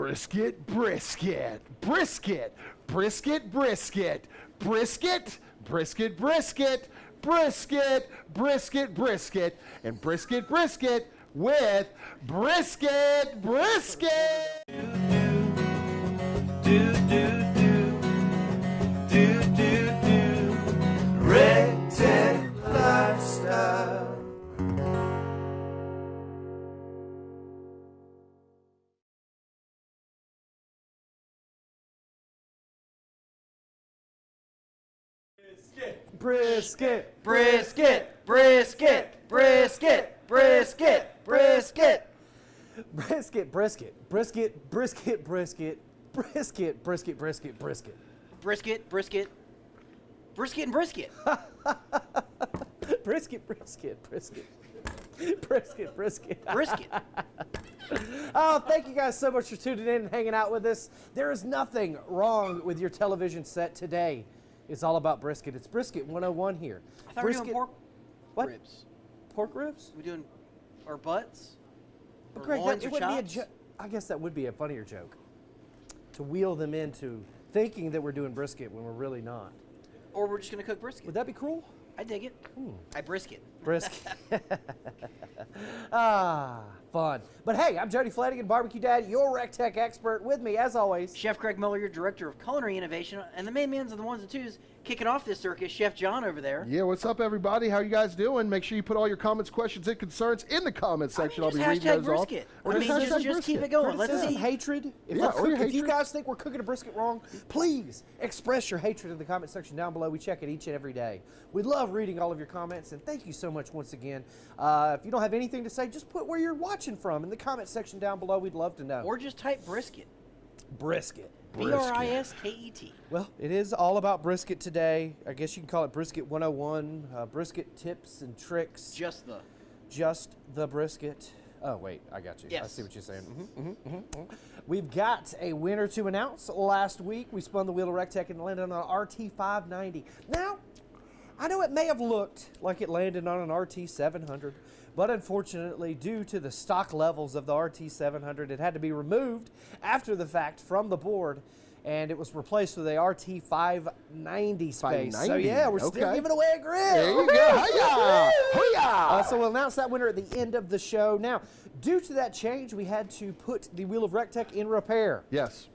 Brisket, brisket, brisket, brisket, brisket, brisket, brisket, brisket, brisket, brisket, brisket, and brisket, brisket with Brisket, brisket. Do, do, do, do, do, do, recteq lifestyle. Brisket, Brisket, brisket, brisket, brisket, brisket. brisket, brisket, brisket, brisket, brisket, brisket, brisket, brisket, brisket. Brisket, brisket, brisket and brisket. Brisket, brisket, brisket. Brisket, brisket. Brisket. Oh, thank you guys so much for tuning in and hanging out with us. There is nothing wrong with your television set today. It's all about brisket. It's Brisket 101 here. I thought brisket, we were doing pork what? ribs. Pork ribs? We doing our butts? Or Greg, loins it or wouldn't be a chops? joke. I guess that would be a funnier joke. To wheel them into thinking that we're doing brisket when we're really not. Or we're just going to cook brisket. Would that be cruel? I dig it. I brisket. Brisket. Ah, fun. But hey, I'm Jody Flanagan, Barbecue Dad, your recteq expert. With me, as always, Chef Craig Miller, your Director of Culinary Innovation, and the main man's of the ones and twos, kicking off this circus, Chef John over there. Yeah, what's up, everybody? How you guys doing? Make sure you put all your comments, questions, and concerns in the comments section. I'll be reading hashtag those off. brisket. Or I mean, hashtag just keep brisket. it going. Let's criticism, see. hatred. If, Yeah, or your if you hatred. guys think we're cooking a brisket wrong, please express your hatred in the comment section down below. We check it each and every day. We love reading all of your comments, and thank you so much once again. If you don't have anything to say, just put where you're watching from in the comment section down below. We'd love to know. Or just type brisket. Brisket. B-R-I-S-K-E-T. Well, it is all about brisket today. I guess you can call it Brisket 101, brisket tips and tricks. Just the brisket. Oh, wait, I got you. Yes. I see what you're saying. We've got a winner to announce. Last week, we spun the wheel of recteq and landed on an RT590. Now, I know it may have looked like it landed on an RT700, but unfortunately, due to the stock levels of the RT700, it had to be removed after the fact from the board, and it was replaced with a RT590 space. 590, So yeah, we're still giving away a grill. There you go. Hiya! Hiya! So we'll announce that winner at the end of the show. Now, due to that change, we had to put the wheel of recteq in repair. Yes.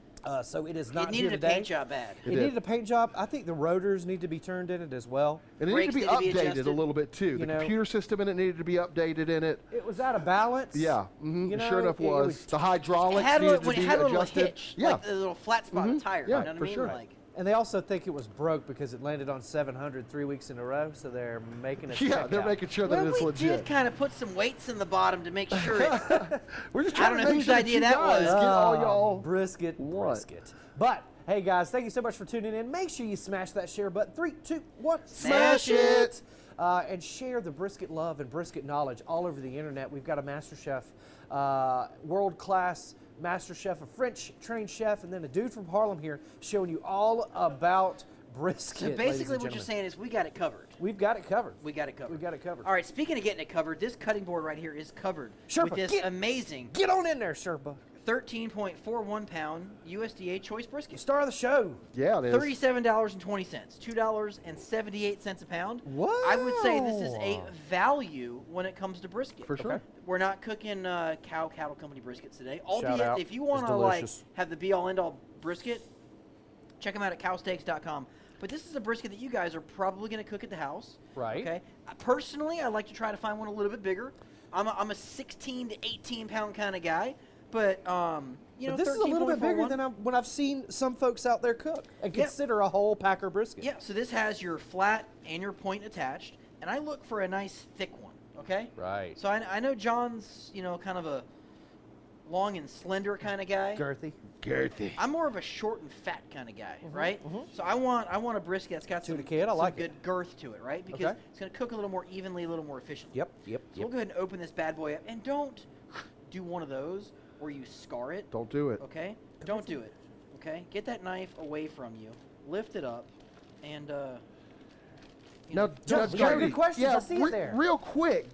So it is not It here needed a today. paint job bad. It needed a paint job. I think the rotors need to be turned in it as well. And it needed to be Brakes need to be updated adjusted. a little bit, too. The computer system in it needed to be updated in it. It was out of balance. Yeah, You know, sure enough it was. The hydraulics It had needed to when be it had a little adjusted. hitch, Yeah. like the little flat spot on the tire. Yeah, you know what for I mean? sure. Like, And they also think it was broke because it landed on 700 3 weeks in a row, so they're making it Yeah, they're making sure that well, it's we legit. did kind of put some weights in the bottom to make sure it... We're just I trying don't to know make whose sure idea you that guys was. get all y'all Brisket. But, hey guys, thank you so much for tuning in. Make sure you smash that share button. 3, 2, 1, Smash it. And share the brisket love and brisket knowledge all over the internet. We've got a master chef, world-class master chef, a French-trained chef, and then a dude from Harlem here showing you all about brisket. So ladies basically and what you're gentlemen. saying is we got it covered. We've got it covered. We got it covered. We've got it covered. All right, speaking of getting it covered, this cutting board right here is covered Sherpa, with this amazing Get on in there, Sherpa. 13.41 pound USDA choice brisket. Star of the show. Yeah, it is. $37.20, $2.78 a pound. Whoa. I would say this is a value when it comes to brisket. For sure. Okay. We're not cooking cattle company briskets today. Shout Albeit, out. if you want It's to like delicious. have the be all end all brisket, check them out at cowsteaks.com. But this is a brisket that you guys are probably going to cook at the house. Right. Okay. Personally, I like to try to find one a little bit bigger. I'm a 16 to 18 pound kind of guy, but you know, But this is a little bit bigger 13.41. than when I've seen some folks out there cook and consider a whole packer brisket. Yeah, so this has your flat and your point attached, and I look for a nice thick one, okay? Right. So I know John's, you know, kind of a long and slender kind of guy. Girthy. Girthy. I'm more of a short and fat kind of guy, right? So I want a brisket that's got Tuna some, kid, I some like good it. girth to it, right? Because Okay. it's going to cook a little more evenly, a little more efficiently. Yep. So we'll go ahead and open this bad boy up, and don't do one of those where you scar it. Don't do it. Okay? Don't do it. Okay? Get that knife away from you. Lift it up, and you Now, know, John, we got good questions. I see it there. Real quick,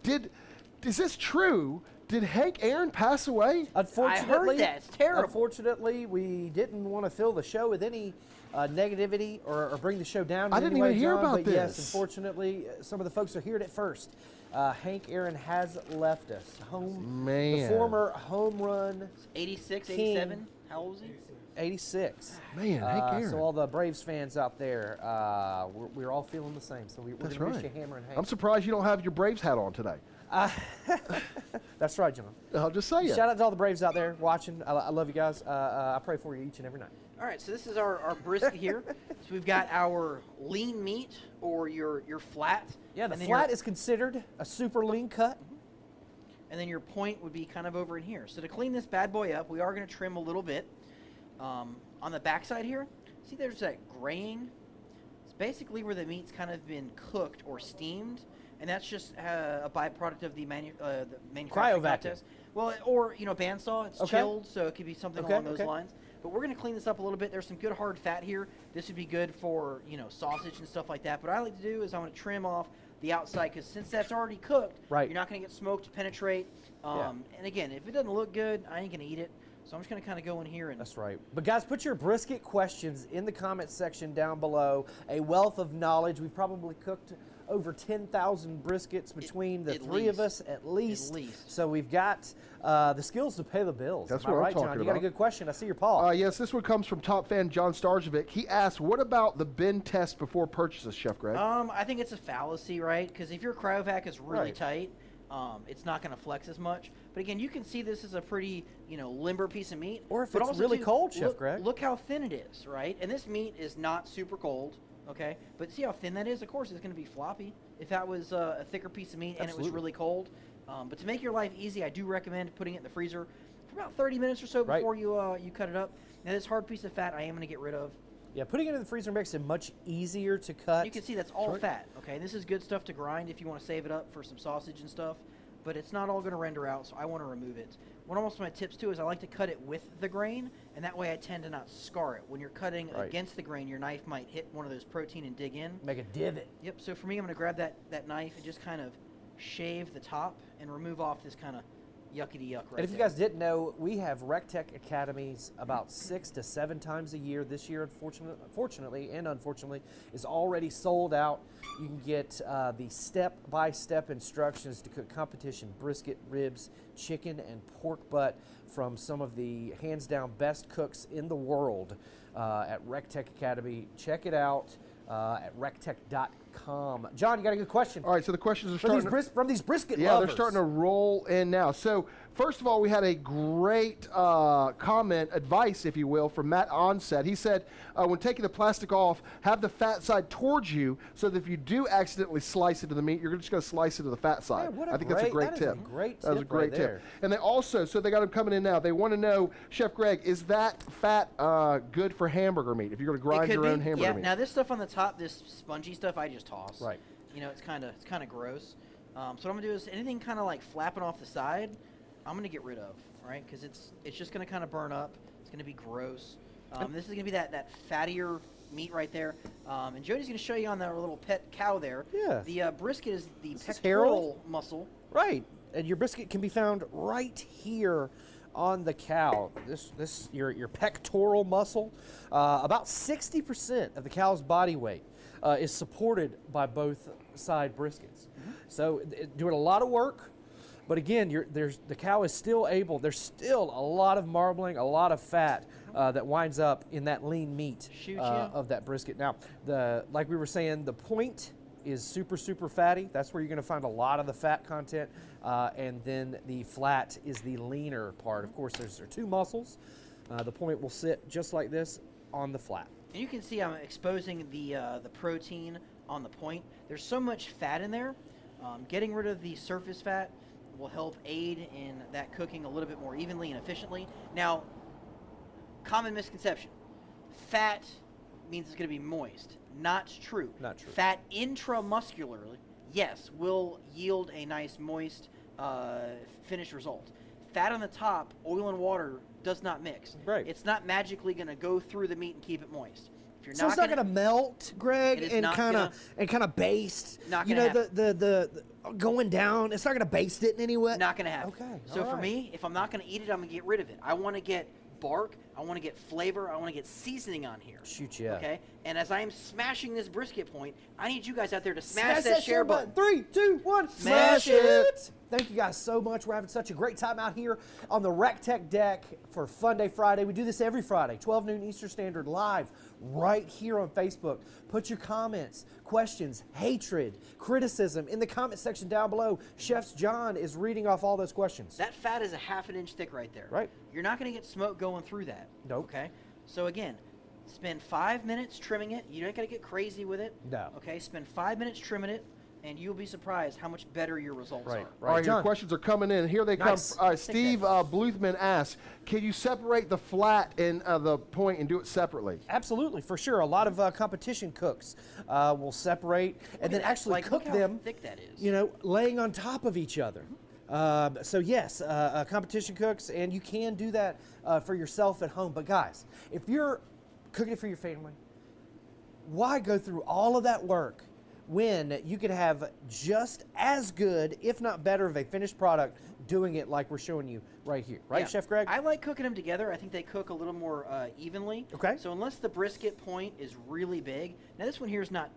is this true Did Hank Aaron pass away? Unfortunately, I heard that. It's terrible. Unfortunately, we didn't want to fill the show with any negativity or bring the show down. I didn't even hear John, about but this. Yes, unfortunately, some of the folks are hearing it first. Hank Aaron has left us. The former home run 86, king. 87. How old was he? 86. Man, Hank Aaron. So all the Braves fans out there, we're all feeling the same. So we're going to wish you Hammer and Hank. I'm surprised you don't have your Braves hat on today. That's right, John. I'll just say it. Shout out to all the Braves out there watching. I love you guys. I pray for you each and every night. All right, so this is our brisket here. So we've got our lean meat or your flat. Yeah, the flat is considered a super lean cut. And then your point would be kind of over in here. So to clean this bad boy up, we are going to trim a little bit. On the backside here, see there's that graying. It's basically where the meat's kind of been cooked or steamed, and that's just a byproduct of the manufacturing Cryovac. process. Well, or bandsaw, it's chilled, so it could be something along those lines. But we're going to clean this up a little bit. There's some good hard fat here. This would be good for sausage and stuff like that. But what I like to do is I want to trim off the outside because since that's already cooked, you're not going to get smoke to penetrate. And again, if it doesn't look good, I ain't going to eat it. So I'm just going to kind of go in here and... That's right. But guys, put your brisket questions in the comment section down below. A wealth of knowledge. We've probably cooked over 10,000 briskets between the three of us at least. So we've got the skills to pay the bills. That's what I'm right, talking John? about. You got a good question. I see your paw. Yes, this one comes from top fan John Starzovic. He asked, what about the bin test before purchases, Chef Greg? I think it's a fallacy, right? Because if your cryovac is really tight, it's not going to flex as much. But again, you can see this is a pretty, limber piece of meat. Or if it's really cold, Chef Greg. Look how thin it is, right? And this meat is not super cold, okay? But see how thin that is? Of course, it's going to be floppy if that was a thicker piece of meat and it was really cold. But to make your life easy, I do recommend putting it in the freezer for about 30 minutes or so before you cut it up. Now, this hard piece of fat I am going to get rid of. Yeah, putting it in the freezer makes it much easier to cut. You can see that's all fat, okay? This is good stuff to grind if you want to save it up for some sausage and stuff. But it's not all going to render out, so I want to remove it. One of my tips, too, is I like to cut it with the grain, and that way I tend to not scar it. When you're cutting against the grain, your knife might hit one of those protein and dig in. Make a divot. Yep, so for me, I'm going to grab that knife and just kind of shave the top and remove off this kind of yuckity-yuck right there. And if you guys didn't know, we have recteq academies about 6 to 7 times a year. This year, fortunately and unfortunately, is already sold out. You can get the step-by-step instructions to cook competition brisket, ribs, chicken, and pork butt from some of the hands-down best cooks in the world at recteq Academy. Check it out at recteq.com. John, you got a good question. All right, so the questions are starting from these brisket lovers. Yeah, they're starting to roll in now. So first of all, we had a great comment, advice, if you will, from Matt Onset. He said, when taking the plastic off, have the fat side towards you so that if you do accidentally slice into the meat, you're just going to slice into the fat side. Man, I think that's a great tip. That is a great tip. That was a great tip. There. And they also, so they got them coming in now. They want to know, Chef Greg, is that fat good for hamburger meat? If you're going to grind your own hamburger meat? Now this stuff on the top, this spongy stuff, I just toss. Right. It's kind of gross. So what I'm gonna do is anything kind of like flapping off the side, I'm gonna get rid of, right? Because it's just gonna kind of burn up. It's gonna be gross. This is gonna be that fattier meat right there. And Jody's gonna show you on that little pet cow there. Yeah. The brisket is the This pectoral muscle. Right. And your brisket can be found right here on the cow. This your pectoral muscle. About 60% of the cow's body weight is supported by both side briskets. So doing a lot of work, but again, the cow is still able. There's still a lot of marbling, a lot of fat that winds up in that lean meat of that brisket. Now, like we were saying, the point is super fatty. That's where you're going to find a lot of the fat content, and then the flat is the leaner part. Of course, there are 2 muscles. The point will sit just like this on the flat. And you can see I'm exposing the protein on the point. There's so much fat in there. Getting rid of the surface fat will help aid in that cooking a little bit more evenly and efficiently. Now, common misconception. Fat means it's going to be moist. Not true. Not true. Fat intramuscularly, yes, will yield a nice moist finished result. Fat on the top, oil and water does not mix. Right. It's not magically going to go through the meat and keep it moist. If If you're so it's not going to melt, Greg, and kind of baste. Not going to the going down. It's not going to baste it in any way. Not going to happen. Okay. So for me, if I'm not going to eat it, I'm going to get rid of it. I want to get bark. I want to get flavor. I want to get seasoning on here. Shoot, yeah. Okay. And as I am smashing this brisket point, I need you guys out there to smash that share button. 3, 2, 1. Smash it. Thank you guys so much. We're having such a great time out here on the recteq deck for Funday Friday. We do this every Friday, 12 noon Eastern Standard, live right here on Facebook. Put your comments, questions, hatred, criticism in the comment section down below. Chef John is reading off all those questions. That fat is a ½ inch thick right there. Right. You're not going to get smoke going through that. Nope. Okay. So again, spend 5 minutes trimming it. You don't got to get crazy with it. No. Okay. Spend 5 minutes trimming it, and you'll be surprised how much better your results are. All right, your questions are coming in. Here they Nice. come. All right, Steve Bluthman asks, can you separate the flat and the point and do it separately? Absolutely, for sure. A lot of competition cooks will separate and then actually cook look them, how thick that is. you know, laying on top of each other. So yes, competition cooks, and you can do that for yourself at home. But guys, if you're cooking it for your family, why go through all of that work when you could have just as good, if not better, of a finished product doing it like we're showing you right here. Right, Yeah. Chef Greg? I like cooking them together. I think they cook a little more evenly. Okay. So unless the brisket point is really big, now this one here is not,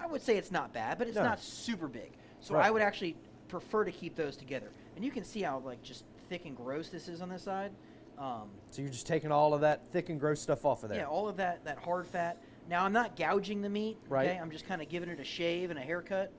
I would say it's not bad, but it's No. not super big. So Right. I would actually prefer to keep those together. And you can see how like just thick and gross this is on this side. So you're just taking all of that thick and gross stuff off of there. Yeah, all of that hard fat. Now I'm not gouging the meat. Right. Okay, I'm just kind of giving it a shave and a haircut,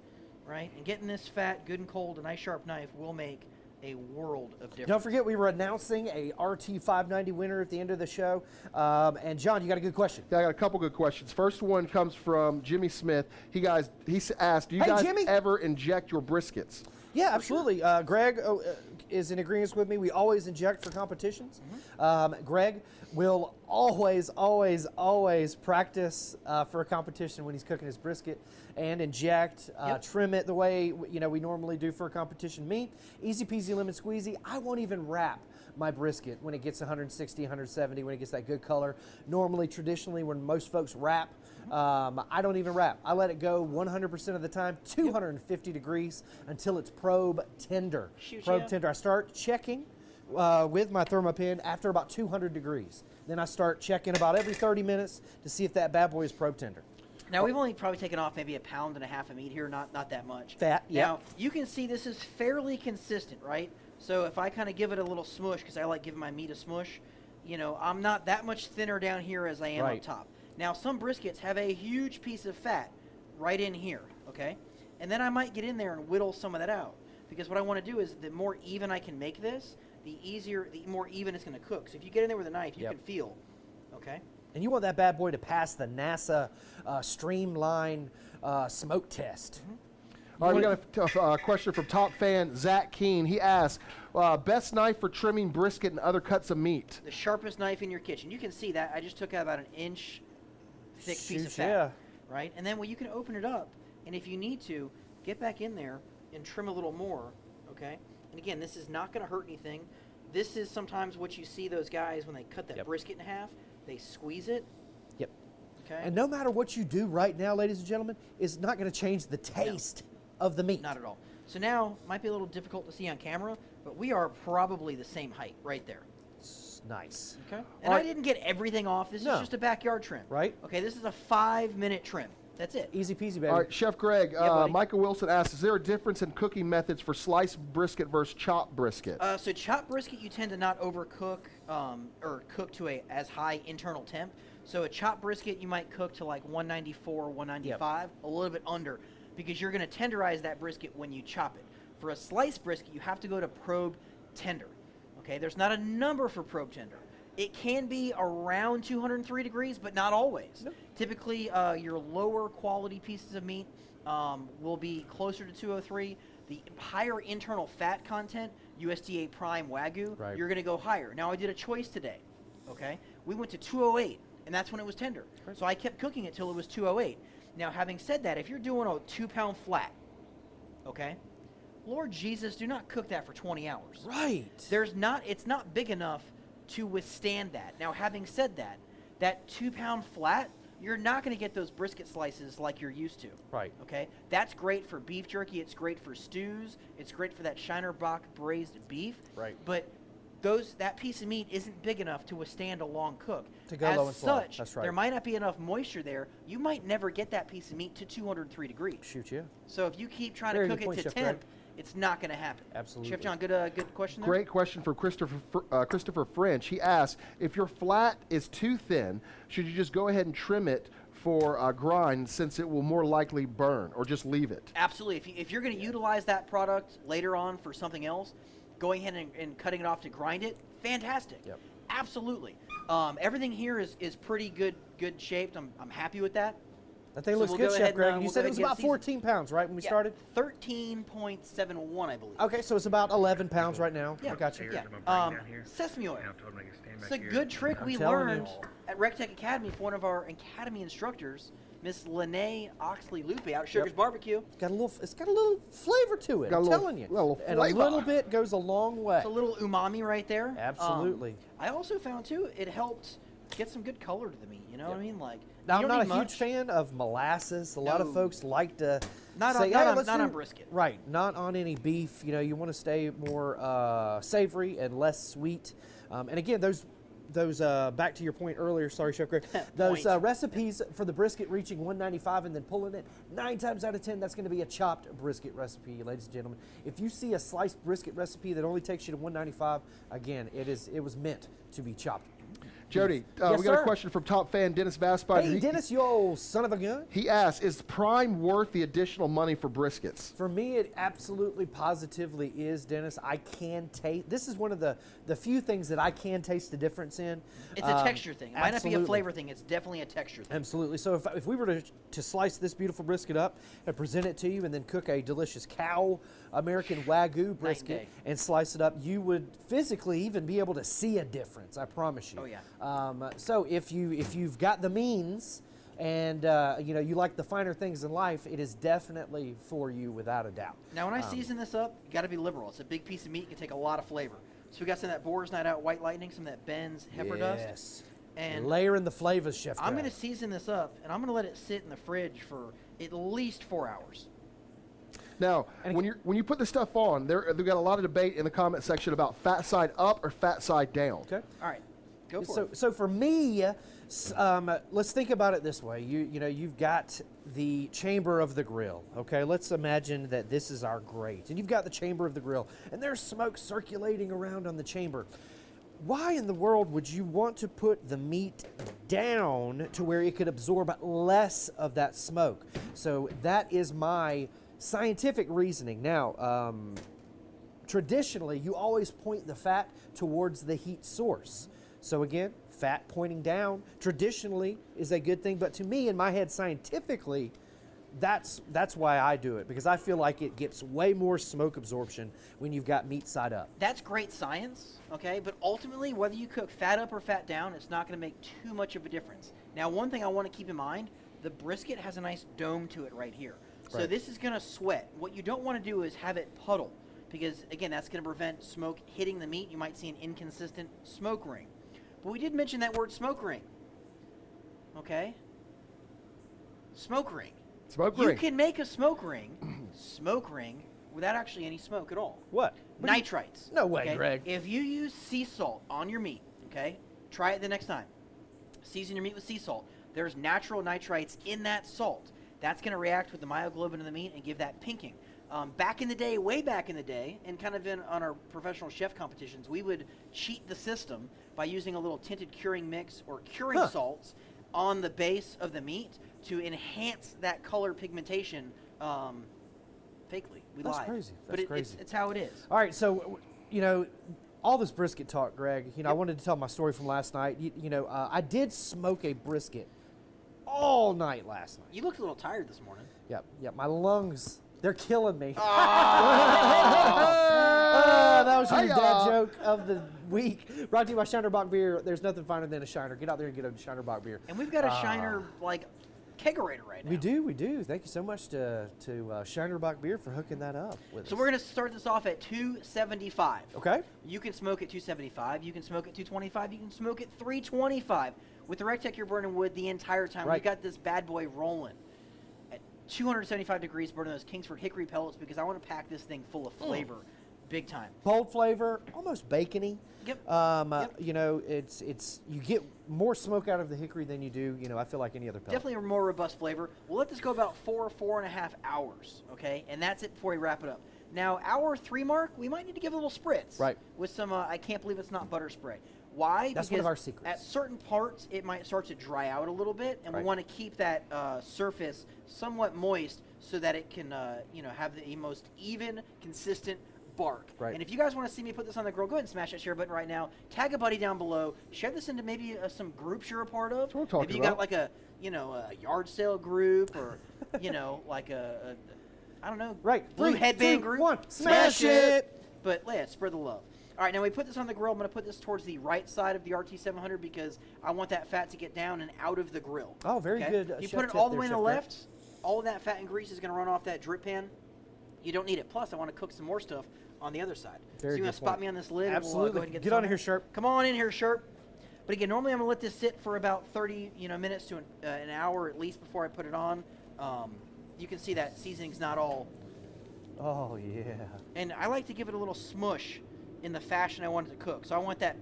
right? And getting this fat good and cold, a nice sharp knife will make a world of difference. Don't forget, we were announcing a RT590 winner at the end of the show. And John, you got a good question. Yeah, I got a couple good questions. First one comes from Jimmy Smith. He asked, do you guys Jimmy. ever inject your briskets? Yeah, absolutely. Greg is in agreement with me. We always inject for competitions. Greg will always practice for a competition when he's cooking his brisket and inject, trim it the way we normally do for a competition meat. Easy peasy lemon squeezy. I won't even wrap my brisket when it gets 160, 170, when it gets that good color. Normally, traditionally, when most folks wrap, I don't even wrap. I let it go 100% of the time, 250 degrees until it's probe tender. Probe tender. I start checking with my thermopin after about 200 degrees. Then I start checking about every 30 minutes to see if that bad boy is probe tender. Now we've only probably taken off maybe 1.5 pounds of meat here, not that much. Fat, yeah. Now you can see this is fairly consistent, right? So if I kind of give it a little smush, because I like giving my meat a smush, I'm not that much thinner down here as I am up top. Now some briskets have a huge piece of fat right in here, okay? And then I might get in there and whittle some of that out, because what I want to do is the more even I can make this, the more even it's going to cook. So if you get in there with a knife, you can feel, okay? And you want that bad boy to pass the NASA streamline smoke test. All right, we got a question from top fan Zach Keen. He asks, best knife for trimming brisket and other cuts of meat? The sharpest knife in your kitchen. You can see that. I just took out about 1 inch thick piece of fat, right? And then you can open it up, and if you need to, get back in there and trim a little more, okay? And again, this is not going to hurt anything. This is sometimes what you see those guys when they cut that brisket in half. They squeeze it. Yep. Okay. And no matter what you do right now, ladies and gentlemen, it's not going to change the taste of the meat. Not at all. So now, might be a little difficult to see on camera, but we are probably the same height right there. Nice. Okay. And I didn't get everything off. This is just a backyard trim. Right. Okay, this is a 5-minute trim. That's it. Easy peasy, baby. All right, Chef Greg, Michael Wilson asks, is there a difference in cooking methods for sliced brisket versus chopped brisket? So chopped brisket, you tend to not overcook or cook to as high internal temp. So a chopped brisket, you might cook to like 194, 195, a little bit under, because you're going to tenderize that brisket when you chop it. For a sliced brisket, you have to go to probe tender. Okay, there's not a number for probe tender. It can be around 203 degrees, but not always. Nope. Typically, your lower quality pieces of meat will be closer to 203. The higher internal fat content, USDA Prime Wagyu, you're going to go higher. Now, I did a choice today, okay? We went to 208, and that's when it was tender. Right. So I kept cooking it till it was 208. Now, having said that, if you're doing a 2-pound flat, okay, Lord Jesus, do not cook that for 20 hours. Right. It's not big enough to withstand that. Now, having said that, that 2-pound flat, you're not going to get those brisket slices like you're used to. Right. Okay? That's great for beef jerky. It's great for stews. It's great for that Shinerbach braised beef. Right. But that piece of meat isn't big enough to withstand a long cook. To go low and slow. As such, That's right. there might not be enough moisture there. You might never get that piece of meat to 203 degrees. Shoot, yeah. So if you keep trying Very to good cook point, it to Chef temp, Greg. it's not going to happen. Absolutely. Chef John, good question there. Great question from Christopher French. He asked, if your flat is too thin, should you just go ahead and trim it for grind, since it will more likely burn, or just leave it? Absolutely. If you're going to utilize that product later on for something else, going ahead and cutting it off to grind it, fantastic. Yep. Absolutely. Everything here is pretty good shaped. I'm happy with that. That thing So looks we'll good, go Chef ahead Greg. and, You we'll said go it was ahead and about get it 14 pounds, right, when we started? 13.71, I believe. Okay, so it's about 11 pounds right now. Yeah. I got you. Yeah. Sesame oil. It's a good trick we telling learned you. at recteq Academy from one of our Academy instructors, Miss Lene Oxley-Lupe out at Sugar's Barbecue. It's got a little flavor to it. Got a I'm little- telling you. little And a flavor. little bit goes a long way. It's a little umami right there. Absolutely. I also found too it helped get some good color to the meat. You know what I mean? Like Now, you I'm don't not a need huge much. fan of molasses. A lot of No. folks like to Not say, on- not "Hey, on- let's not do-" on brisket. Right, not on any beef. You know, you want to stay more savory and less sweet. And again, those back to your point earlier. Sorry, Chef Greg. Those Point. recipes for the brisket reaching 195 and then pulling it 9 times out of 10, that's going to be a chopped brisket recipe, ladies and gentlemen. If you see a sliced brisket recipe that only takes you to 195, again, it was meant to be chopped. Jody, Yes, we got sir. a question from top fan Dennis Vaspine. Hey, Dennis, you old son of a gun. He asks, is Prime worth the additional money for briskets? For me, it absolutely positively is, Dennis. I can taste. This is one of the few things that I can taste the difference in. It's a texture thing. It might not be a absolutely. flavor thing. It's definitely a texture thing. Absolutely. So if we were to slice this beautiful brisket up and present it to you and then cook a delicious cow American Wagyu brisket day. and slice it up, you would physically even be able to see a difference, I promise you. Oh, yeah. So if you've got the means and you like the finer things in life, it is definitely for you without a doubt. Now, when I season this up, you got to be liberal. It's a big piece of meat. It can take a lot of flavor. So we got some of that Boar's Night Out White Lightning, some of that Ben's heifer dust. Yes. And Layering the flavors, Chef. I'm Greg. going to season this up, and I'm going to let it sit in the fridge for at least 4 hours. Now, when you put this stuff on, they've got a lot of debate in the comment section about fat side up or fat side down. Okay. All right, go for it. So for me, let's think about it this way. You've got the chamber of the grill. Okay, let's imagine that this is our grate, and you've got the chamber of the grill, and there's smoke circulating around on the chamber. Why in the world would you want to put the meat down to where it could absorb less of that smoke? So that is my scientific reasoning. Now, traditionally, you always point the fat towards the heat source. So again, fat pointing down traditionally is a good thing, but to me, in my head, scientifically, that's why I do it, because I feel like it gets way more smoke absorption when you've got meat side up. That's great science, okay? But ultimately, whether you cook fat up or fat down, it's not going to make too much of a difference. Now, one thing I want to keep in mind, the brisket has a nice dome to it right here. So Right. this is going to sweat. What you don't want to do is have it puddle, because, again, that's going to prevent smoke hitting the meat. You might see an inconsistent smoke ring. But we did mention that word smoke ring, okay? Smoke ring. Smoke You ring. can make a smoke ring without actually any smoke at all. What? Nitrites. No way, okay? Greg. If you use sea salt on your meat, okay, try it the next time. Season your meat with sea salt. There's natural nitrites in that salt. That's going to react with the myoglobin in the meat and give that pinking. Back in the day, way back in the day, and kind of on our professional chef competitions, we would cheat the system by using a little tinted curing mix or curing salts on the base of the meat to enhance that color pigmentation fakely. We That's lied. crazy. But That's crazy. It's how it is. All right, so, all this brisket talk, Greg, I wanted to tell my story from last night. I did smoke a brisket all night last night. You looked a little tired this morning. Yep, my lungs, they're killing me. Oh. That was your Hiya. dad joke of the week. Brought to you by Shinerbach Beer. There's nothing finer than a Shiner. Get out there and get a Shinerbach beer. And we've got a Shiner, kegerator right now. We do. Thank you so much to Shinerbach Beer for hooking that up with us. So we're going to start this off at 275. Okay. You can smoke at 275. You can smoke at 225. You can smoke at 325. With the recteq, you're burning wood the entire time. Right. We've got this bad boy rolling at 275 degrees, burning those Kingsford hickory pellets because I want to pack this thing full of flavor, big time. Bold flavor, almost bacony. Yep. Yep. You know, it's you get more smoke out of the hickory than you do, you know, I feel like any other pellet. Definitely a more robust flavor. We'll let this go about 4.5 hours, okay? And that's it before we wrap it up. Now, hour 3 mark, we might need to give a little spritz. Right. With some, I can't believe it's not butter spray. Why? That's because one of our secrets. at certain parts, it might start to dry out a little bit, and we want to keep that surface somewhat moist so that it can, you know, have the most even, consistent bark. Right. And if you guys want to see me put this on the grill, go ahead and smash that share button right now. Tag a buddy down below. Share this into maybe some groups you're a part of. That's what I'm talking Maybe you about. got like a, you know, a yard sale group or, you know, like a I don't know, Right. blue 3, headband 2, group. 1. Smash it! But yeah, spread the love. All right, now we put this on the grill. I'm going to put this towards the right side of the RT700 because I want that fat to get down and out of the grill. Oh, very good. You chef put it tip all the there, way on the Chef Greg. left, all of that fat and grease is going to run off that drip pan. You don't need it. Plus, I want to cook some more stuff on the other side. Very so you good want to spot point. me on this lid? Absolutely. And we'll, go ahead and Get this on there. here, Sharp. Come on in here, Sharp. But again, normally I'm going to let this sit for about 30 minutes to an hour at least before I put it on. You can see that seasoning's not all. Oh, yeah. And I like to give it a little smush in the fashion I want it to cook. So I want that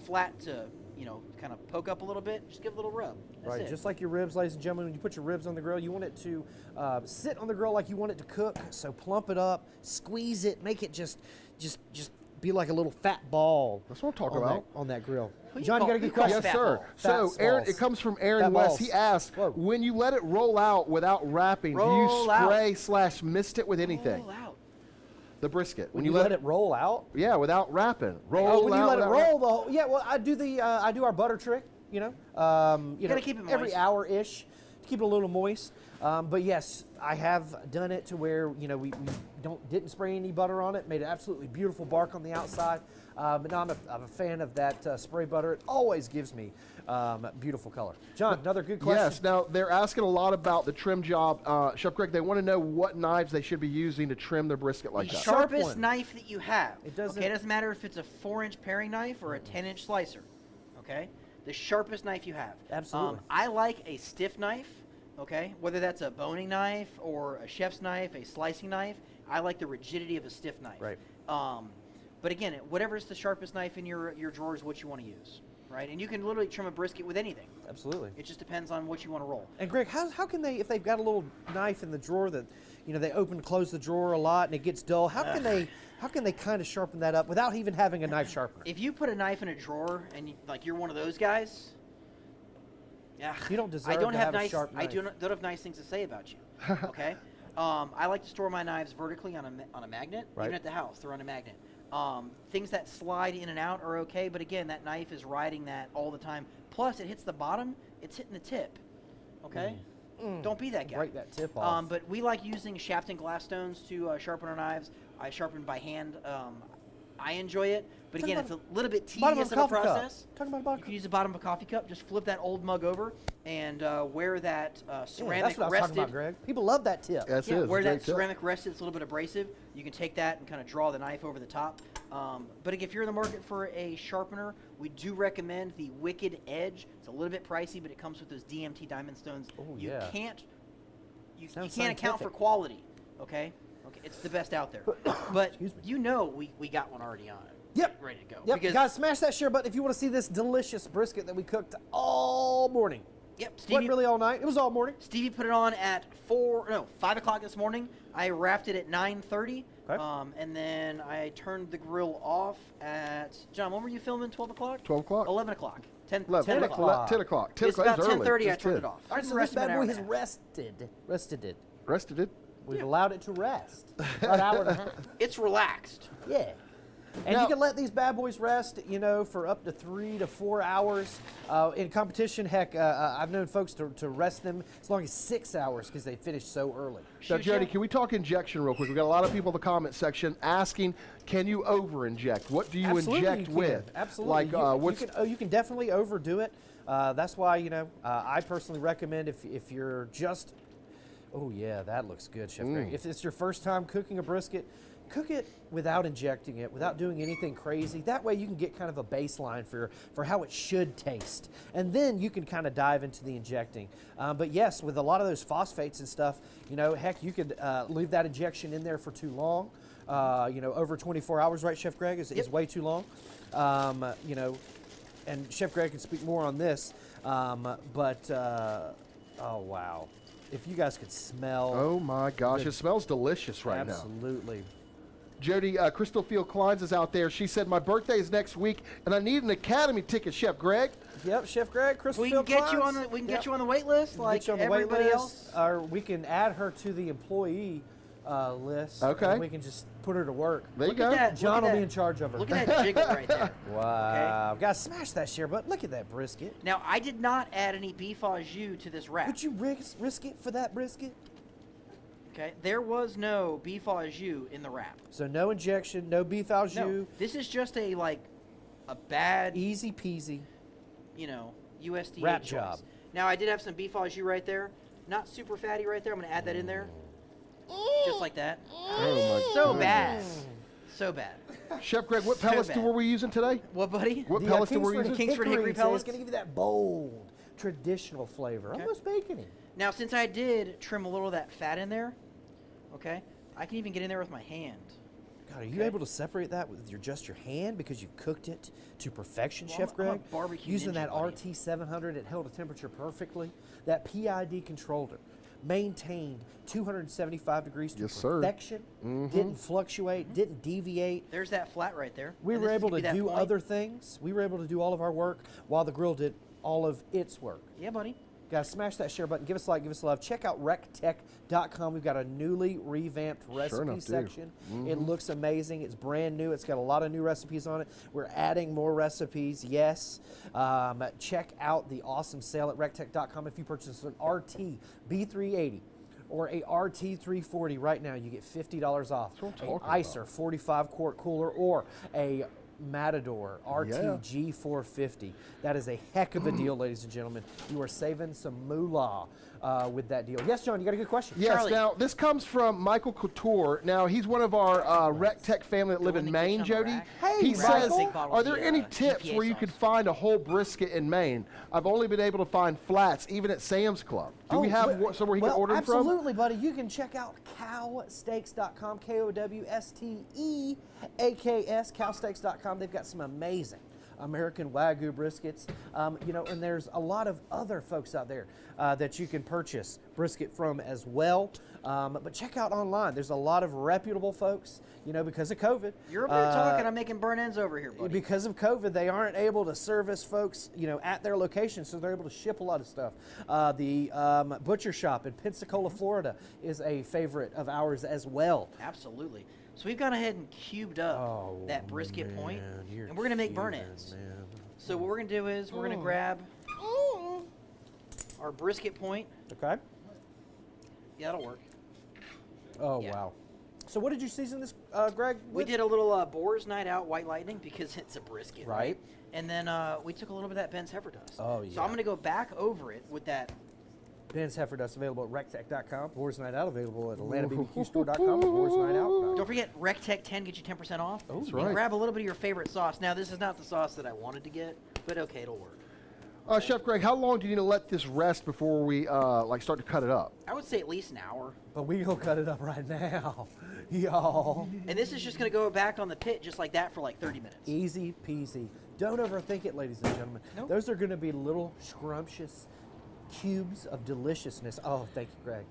flat to, you know, kind of poke up a little bit. Just give it a little rub. That's Right, it. just like your ribs, ladies and gentlemen, when you put your ribs on the grill, you want it to sit on the grill like you want it to cook. So plump it up, squeeze it, make it just be like a little fat ball. That's what I'm talking on about. on that grill. Who you John, you call- got a who good calls question? Yes, fat sir. balls? So, Fat Aaron, balls. it comes from Aaron Fat West. balls. He asked, Whoa. when you let it roll out without wrapping, do you Roll out. spray/mist it with anything? Roll out. The brisket. When you let it roll out? Yeah, without wrapping. Roll Oh, when you out let it without roll the whole, yeah. Well, I do our butter trick. You know, gotta keep it every moist. hour ish to keep it a little moist. But yes, I have done it to where we didn't spray any butter on it. Made an absolutely beautiful bark on the outside. But now I'm a fan of that spray butter. It always gives me beautiful color. John, another good question. Yes. Now they're asking a lot about the trim job, Chef Greg. They want to know what knives they should be using to trim their brisket like The that. sharpest one. knife that you have. It doesn't- Okay, it doesn't matter if it's a 4-inch paring knife or a 10-inch slicer. Okay, the sharpest knife you have. Absolutely. I like a stiff knife. Okay, whether that's a boning knife or a chef's knife, a slicing knife. I like the rigidity of a stiff knife. Right. But again, whatever's the sharpest knife in your drawer is what you want to use. Right, and you can literally trim a brisket with anything. Absolutely. It just depends on what you want to roll. And Greg, how can they, if they've got a little knife in the drawer that, they open and close the drawer a lot and it gets dull, how can they kind of sharpen that up without even having a knife sharpener? If you put a knife in a drawer and you're one of those guys, yeah, You don't deserve I don't to have have a nice. sharp I knife. don't have nice things to say about you. Okay, I like to store my knives vertically on a magnet, Right. even at the house. They're on a magnet. Things that slide in and out are okay, but again, that knife is riding that all the time. Plus, it hits the bottom, it's hitting the tip. Okay, don't be that guy. Break that tip off. But we like using Shafton glass stones to sharpen our knives. I sharpen by hand. I enjoy it, but Talk again, about it's a little bit bottom of tedious a of a coffee cup. process. Talking about a bottom You can use the bottom of a coffee cup. Just flip that old mug over and wear that Yeah, ceramic that's what I was rested. talking about, Greg. People love that tip. Yes, it Yeah, is. where Great that tip. ceramic rested, it's a little bit abrasive. You can take that and kind of draw the knife over the top. But if you're in the market for a sharpener, we do recommend the Wicked Edge. It's a little bit pricey, but it comes with those DMT diamond stones. Oh, you yeah. can't you Sounds can't account for scientific. quality. Okay, it's the best out there. But Excuse me. we got one already on. Yep. Ready to go. Yep, Because guys, smash that share button if you want to see this delicious brisket that we cooked all morning. yep, Wasn't Stevie, really all night. It was all morning. Stevie put it on at 5 o'clock this morning. I wrapped it at 9:30. Okay. And then I turned the grill off at, John, when were you filming? 12 o'clock? 12 o'clock. 11 o'clock. 10 10 o'clock. 10 o'clock. 10 It's o'clock. about It was early. 10:30 I Just turned 10. it off. All right, Just so rest this of an bad hour boy and a has half. rested it. Rested it. We've Yeah. allowed it to rest. About an hour and a half. It's relaxed. Yeah. And Now- you can let these bad boys rest, for up to 3 to 4 hours. In competition, heck, I've known folks to rest them as long as 6 hours because they finish so early. Now, Shoot Jody, ya. can we talk injection real quick? We've got a lot of people in the comment section asking, can you over-inject? What do you Absolutely inject you can. with? Absolutely. Like, what's... You can definitely overdo it. That's why, I personally recommend if you're just, oh yeah, that looks good, Chef Greg. If it's your first time cooking a brisket, cook it without injecting it, without doing anything crazy. That way you can get kind of a baseline for how it should taste. And then you can kind of dive into the injecting. But yes, with a lot of those phosphates and stuff, you know, heck, you could leave that injection in there for too long. You know, over 24 hours, right, Chef Greg, is way too long. You know, and Chef Greg can speak more on this. Oh, wow. If you guys could smell. Oh, my gosh. It smells delicious right now. Absolutely. Jody, Crystal Field Kleins is out there. She said, my birthday is next week, and I need an Academy ticket, Chef Greg. Yep, Chef Greg, Crystal Field Kleins. We can Yep. get you on the wait list like everybody else. Or we can add her to the employee list. Okay. And we can just put her to work. There you go. John will be in charge of her. Look at that jiggle right there. Wow. Okay. Guys, smash that share button. Look at that brisket. Now, I did not add any beef au jus to this wrap. Would you risk it for that brisket? Okay. There was no beef au jus in the wrap. So no injection, no beef au jus. No, this is just a bad, easy peasy, you know, USDA wrap choice. job. Now, I did have some beef au jus right there. Not super fatty right there. I'm going to add that in there. Just like that. Oh, my So goodness. bad. So bad. Chef Greg, what pellets were we using today? What, buddy? What pellets were we using? Kingsford Hickory pellets. It's going to give you that bold, traditional flavor. Okay. Almost bacony. Now, since I did trim a little of that fat in there, okay, I can even get in there with my hand. God, are you able to separate that with just your hand because you cooked it to perfection, Chef I'm a Greg? barbecue Using ninja, that buddy. RT700, it held a temperature perfectly. That PID controller maintained 275 degrees to perfection. Didn't fluctuate, didn't deviate. There's that flat right there. We And were this able could to be that do point. other things. We were able to do all of our work while the grill did all of its work. Yeah, buddy. Guys, smash that share button. Give us a like, give us a love. Check out recteq.com. We've got a newly revamped recipe section. It looks amazing. It's brand new. It's got a lot of new recipes on it. We're adding more recipes, yes. Check out the awesome sale at recteq.com. If you purchase an RT B380 or a RT340 right now, you get $50 off. An Icer 45-quart cooler or a Matador RTG 450. That is a heck of a deal, ladies and gentlemen. You are saving some moolah with that deal. Yes, John, you got a good question. Yes, Charlie. now this comes from Michael Couture. Now he's one of our recteq family that live in Maine, Jody. Hey, he says, Michael. are there any tips EPA where you sauce. could find a whole brisket in Maine? I've only been able to find flats, even at Sam's Club. Do we have somewhere he can order them from? Absolutely, buddy. You can check out cowsteaks.com, KOWSTEAKS, cowsteaks.com. They've got some amazing American Wagyu briskets, you know, and there's a lot of other folks out there that you can purchase brisket from as well. But check out online. There's a lot of reputable folks, you know, because of COVID. You're over there talking. I'm making burn ends over here, buddy. Because of COVID, they aren't able to service folks, you know, at their location, so they're able to ship a lot of stuff. The butcher shop in Pensacola, Florida, is a favorite of ours as well. Absolutely. So we've gone ahead and cubed up that brisket point, and we're going to make burn ends. So what we're going to do is we're going to grab our brisket point. Okay. Yeah, that'll work. Oh, Yeah. wow. So what did you season this, Greg? We with? did a little Boar's Night Out White Lightning because it's a brisket, Right. And then we took a little bit of that Ben's Heifer Dust. Oh, So yeah. I'm going to go back over it with that. Ben's Heifer Dust available at recteq.com. Boar's Night Out available at AtlantaBBQStore.com. Boar's Night Out. Don't forget, recteq 10 gets you 10% off. Oh, That's And right. grab a little bit of your favorite sauce. Now, this is not the sauce that I wanted to get, but okay, it'll work. Chef Greg, how long do you need to let this rest before we start to cut it up? I would say at least an hour. But we gonna cut it up right now, y'all. And this is just going to go back on the pit just like that for like 30 minutes. Easy peasy. Don't overthink it, ladies and gentlemen. Nope. Those are going to be little scrumptious cubes of deliciousness. Oh, thank you, Greg.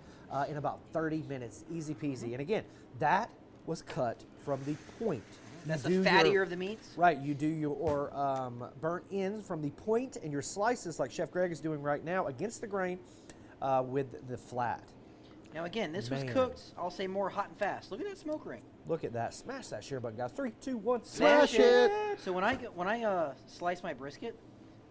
In about 30 minutes, easy peasy. And again, that was cut from the point. That's the You do fattier your- of the meats. Right, you do your burnt ends from the point and your slices like Chef Greg is doing right now against the grain with the flat. Now again, this Man. was cooked, I'll say more hot and fast. Look at that smoke ring. Look at that. Smash that share button, guys. 3, 2, 1, Smash it. So when I slice my brisket,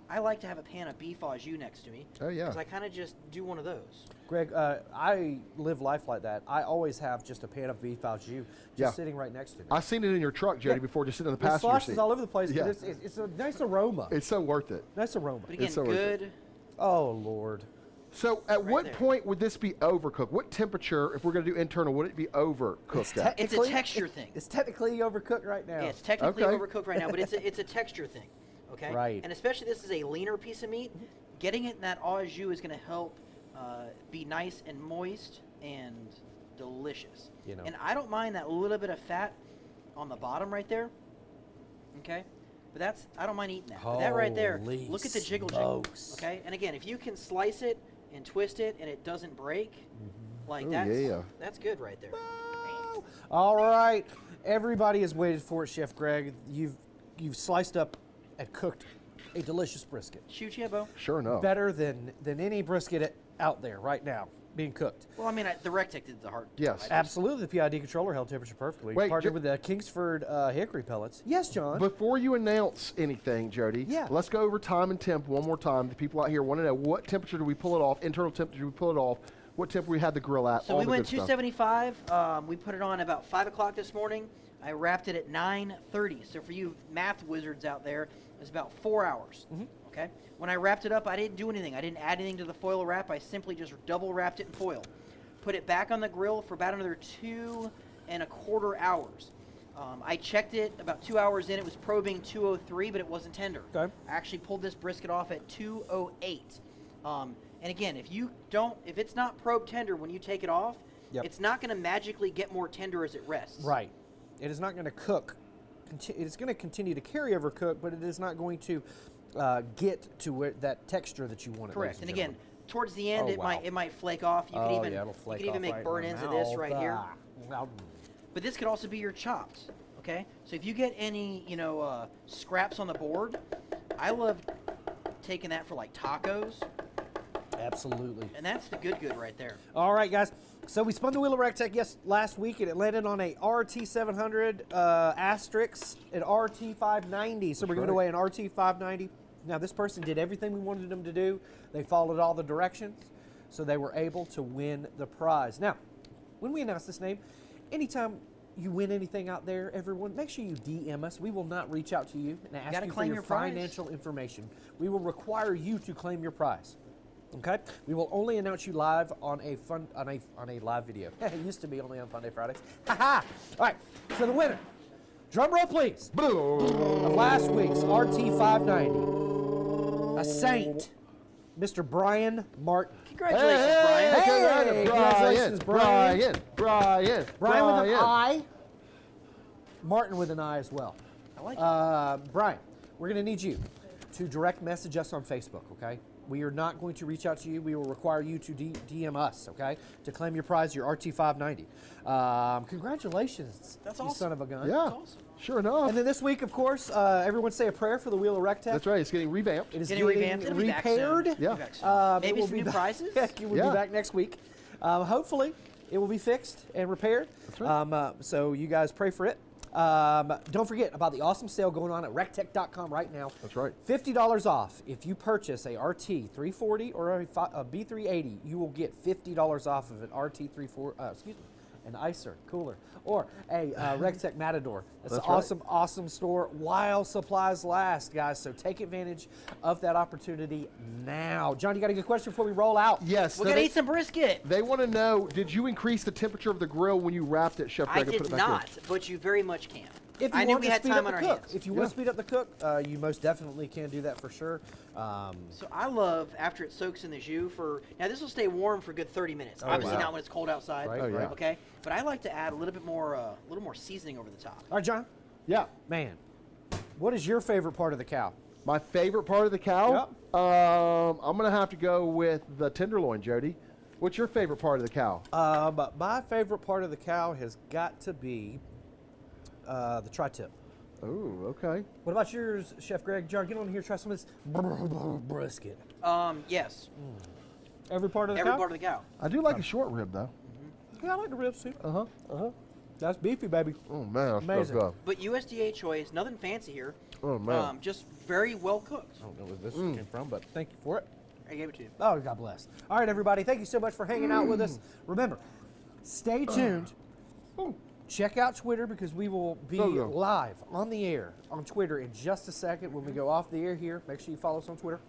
I like to have a pan of beef au jus next to me. Oh, yeah. Because I kind of just do one of those. Greg, I live life like that. I always have just a pan of beef au jus just sitting right next to me. I've seen it in your truck, Jody, before, just sitting in the It passenger sloshes seat. all over the place, Yeah. but it's a nice aroma. It's so worth it. Nice aroma. But again, so worth it. good. Oh, Lord. So at what point would this be overcooked? What temperature, if we're going to do internal, would it be overcooked at? It's a texture thing. It's technically overcooked right now. Yeah, it's technically overcooked right now, but it's a texture thing. Okay. Right. And especially this is a leaner piece of meat. Getting it in that au jus is going to help be nice and moist and delicious. You know. And I don't mind that little bit of fat on the bottom right there. Okay. But I don't mind eating that. But that right there, look at the jiggle jiggle. Okay. And again, if you can slice it and twist it and it doesn't break, like that's good right there. All right, everybody has waited for it, Chef Greg. You've sliced up and cooked a delicious brisket. Shoot you, Bo. Sure enough. Better than any brisket out there right now being cooked. Well, I mean, the recteq did the hard. Yes. Absolutely, the PID controller held temperature perfectly. Wait, partnered with the Kingsford hickory pellets. Yes, John. Before you announce anything, Jody, let's go over time and temp one more time. The people out here want to know what temperature do we pull it off, internal temperature do we pull it off, what temperature we had the grill at, So we went 275. We put it on about 5 o'clock this morning. I wrapped it at 9:30. So for you math wizards out there, it's about 4 hours. Okay. When I wrapped it up, I didn't do anything. I didn't add anything to the foil wrap. I simply just double wrapped it in foil. Put it back on the grill for about another 2.25 hours. I checked it about 2 hours in. It was probing 203, but it wasn't tender. Okay. I actually pulled this brisket off at 208. And again, if it's not probe tender when you take it off, it's not going to magically get more tender as it rests. Right. It is not going to cook. It's going to continue to carry over cook, but it is not going to get to that texture that you want. Correct. And again, towards the end, it might flake off. You could even make burn ends of this right here. But this could also be your chops. Okay. So if you get any scraps on the board, I love taking that for like tacos. Absolutely. And that's the good right there. All right, guys. So we spun the wheel of recteq last week, and it landed on a RT700 asterisk at RT590. So we're giving away an RT590. Now, this person did everything we wanted them to do. They followed all the directions, so they were able to win the prize. Now, when we announce this name, anytime you win anything out there, everyone, make sure you DM us. We will not reach out to you and ask you for your financial information. We will require you to claim your prize. Okay, we will only announce you live on a live video. It used to be only on Funday Fridays. Ha! All right, so the winner, drum roll please, of last week's RT590, a saint, Mr. Brian Martin. Congratulations, Brian. Hey, congratulations, Brian. Brian with an I. Martin with an I as well. I like it. Brian, we're going to need you to direct message us on Facebook, okay? We are not going to reach out to you. We will require you to DM us, okay, to claim your prize, your RT590. Congratulations, That's you awesome. son of a gun. Yeah, awesome. Sure enough. And then this week, of course, everyone say a prayer for the Wheel of recteq. That's right. It's getting revamped. It is getting revamped. It'll be back repaired. soon. Yeah. Maybe some new prizes. It will be back next week. Hopefully, it will be fixed and repaired. That's right. So you guys pray for it. Don't forget about the awesome sale going on at recteq.com right now. That's right. $50 off. If you purchase a RT340 or a B380, you will get $50 off of an an Icer cooler, or a recteq Matador. That's an awesome store while supplies last, guys. So take advantage of that opportunity now. John, you got a good question before we roll out? Yes. We're going to eat some brisket. They want to know, did you increase the temperature of the grill when you wrapped it, Chef Greg? I did not, but you very much can. If you I knew we had time on our hands. If you want to speed up the cook, you most definitely can do that for sure. So I love after it soaks in the jus now this will stay warm for a good 30 minutes. Obviously not when it's cold outside. Right, Okay. But I like to add a little more seasoning over the top. All right, John. Yeah. Man, what is your favorite part of the cow? My favorite part of the cow? Yep. I'm going to have to go with the tenderloin, Jody. What's your favorite part of the cow? My favorite part of the cow has got to be the tri-tip. Oh, okay. What about yours, Chef Greg? John, get on here, try some of this brisket. Yes. Every part of the Every cow? part of the cow. I do like a short rib, though. Yeah, I like the ribs too. Uh-huh. That's beefy, baby. Oh, man. That's Amazing. good. But USDA choice, nothing fancy here. Oh, man. Just very well cooked. I don't know where this came from, but thank you for it. I gave it to you. Oh, God bless. All right, everybody. Thank you so much for hanging out with us. Remember, stay tuned. Check out Twitter because we will be live on the air on Twitter in just a second when we go off the air here. Make sure you follow us on Twitter.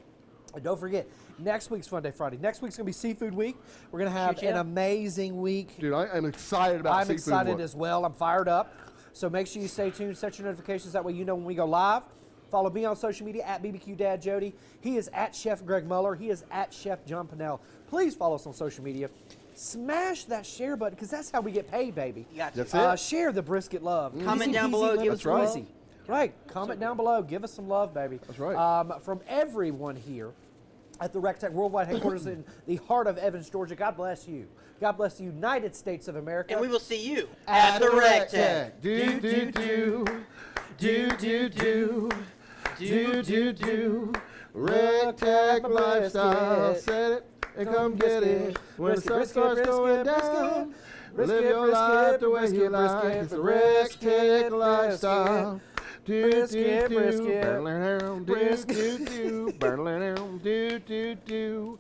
And don't forget, next week's Funday Friday. Next week's going to be Seafood Week. We're going to have an amazing week. Dude, I'm excited about I'm excited as well. I'm fired up. So make sure you stay tuned, set your notifications. That way you know when we go live. Follow me on social media at BBQ Dad Jody. He is at Chef Greg Muller. He is at Chef John Pinnell. Please follow us on social media. Smash that share button because that's how we get paid, baby. That's it. Share the brisket love. Comment down below. Give us love. Right. Comment down below. Give us some love, baby. That's right. From everyone here at the recteq Worldwide Headquarters in the heart of Evans, Georgia, God bless you. God bless the United States of America. And we will see you at the recteq. Do, do, do. Do, do, do. Do, do, do. recteq lifestyle. Set it and come get it. When the sun starts going down, live your life the way you like. It's the recteq lifestyle. Do, do, do. Brisket. Do, do, do.